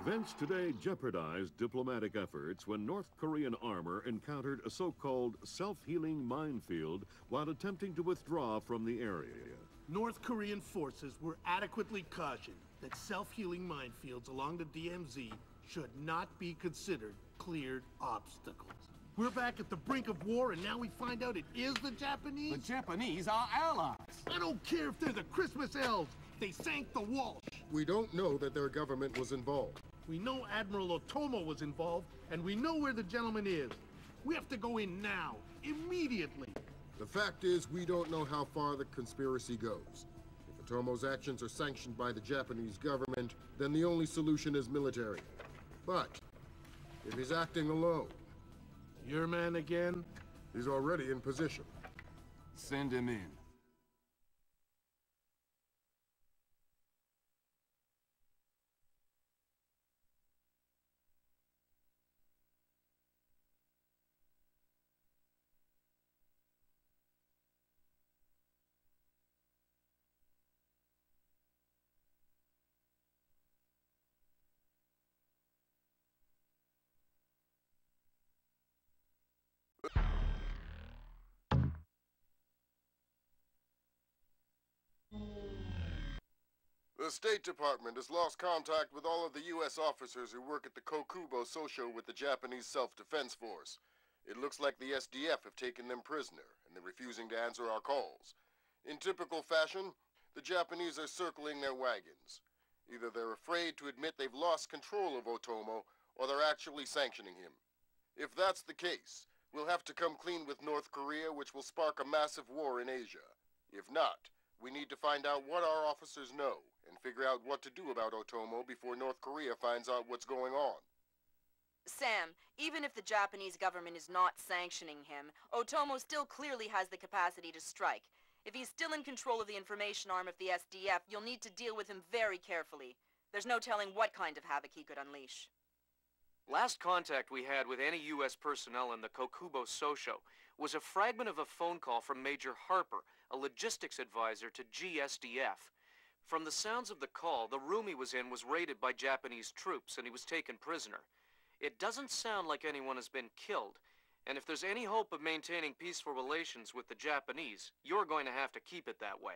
Events today jeopardized diplomatic efforts when North Korean armor encountered a so-called self-healing minefield while attempting to withdraw from the area. North Korean forces were adequately cautioned that self-healing minefields along the DMZ should not be considered cleared obstacles. We're back at the brink of war, and now we find out it is the Japanese? The Japanese are allies! I don't care if they're the Christmas elves! They sank the Walsh! We don't know that their government was involved. We know Admiral Otomo was involved, and we know where the gentleman is. We have to go in now, immediately. The fact is, we don't know how far the conspiracy goes. If Otomo's actions are sanctioned by the Japanese government, then the only solution is military. But if he's acting alone... Your man again? He's already in position. Send him in. The State Department has lost contact with all of the U.S. officers who work at the Kokubo Sosho with the Japanese Self-Defense Force. It looks like the SDF have taken them prisoner, and they're refusing to answer our calls. In typical fashion, the Japanese are circling their wagons. Either they're afraid to admit they've lost control of Otomo, or they're actually sanctioning him. If that's the case, we'll have to come clean with North Korea, which will spark a massive war in Asia. If not, we need to find out what our officers know, and figure out what to do about Otomo before North Korea finds out what's going on. Sam, even if the Japanese government is not sanctioning him, Otomo still clearly has the capacity to strike. If he's still in control of the information arm of the SDF, you'll need to deal with him very carefully. There's no telling what kind of havoc he could unleash. Last contact we had with any U.S. personnel in the Kokubo Sosho was a fragment of a phone call from Major Harper, a logistics advisor to GSDF. From the sounds of the call, the room he was in was raided by Japanese troops and he was taken prisoner. It doesn't sound like anyone has been killed, and if there's any hope of maintaining peaceful relations with the Japanese, you're going to have to keep it that way.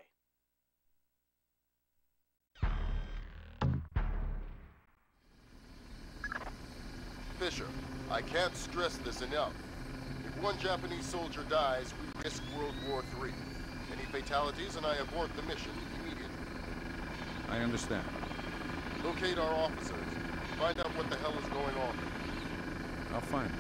Fisher, I can't stress this enough. If one Japanese soldier dies, we risk World War III. Any fatalities and I abort the mission immediately. I understand. Locate our officers. Find out what the hell is going on. I'll find them.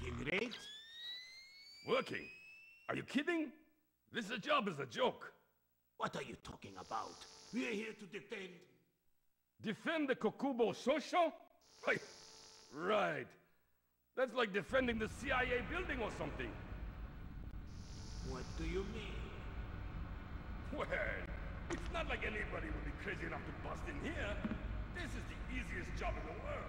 working, right? Working? Are you kidding? This job is a joke. What are you talking about? We're here to defend... Defend the Kokubo Sosho? Right. That's like defending the CIA building or something. What do you mean? Well, it's not like anybody would be crazy enough to bust in here. This is the easiest job in the world.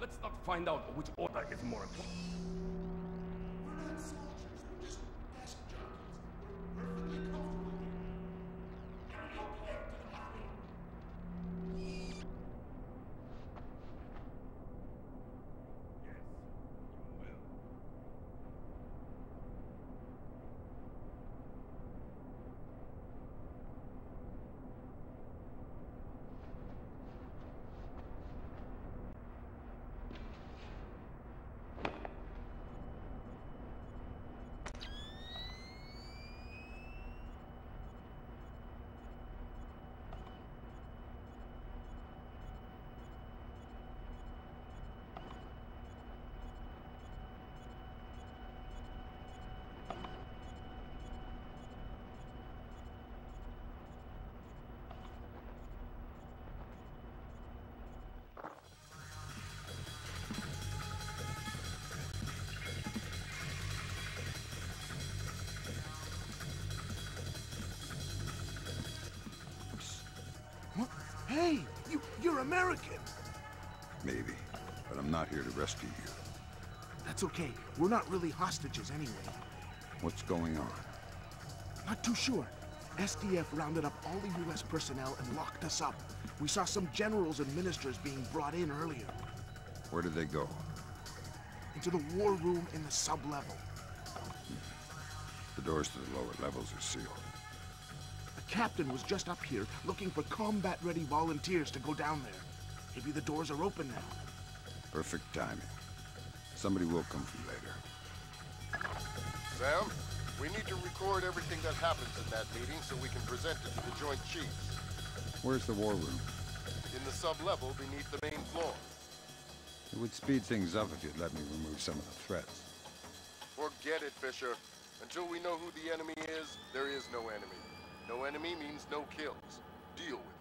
Let's not find out which order is more important. We're not soldiers, we're just desk jockeys. We're perfectly comfortable here. And we belong to the army. Yes, you will. Hey, you're American. Maybe, but I'm not here to rescue you. That's okay. We're not really hostages anyway. What's going on? Not too sure. SDF rounded up all the U.S. personnel and locked us up. We saw some generals and ministers being brought in earlier. Where did they go? Into the war room in the sub-level. The doors to the lower levels are sealed. The captain was just up here looking for combat-ready volunteers to go down there. Maybe the doors are open now. Perfect timing. Somebody will come for you later. Sam, we need to record everything that happens in that meeting so we can present it to the Joint Chiefs. Where's the war room? In the sub-level beneath the main floor. It would speed things up if you'd let me remove some of the threats. Forget it, Fisher. Until we know who the enemy is, there is no enemy. No enemy means no kills. Deal with it.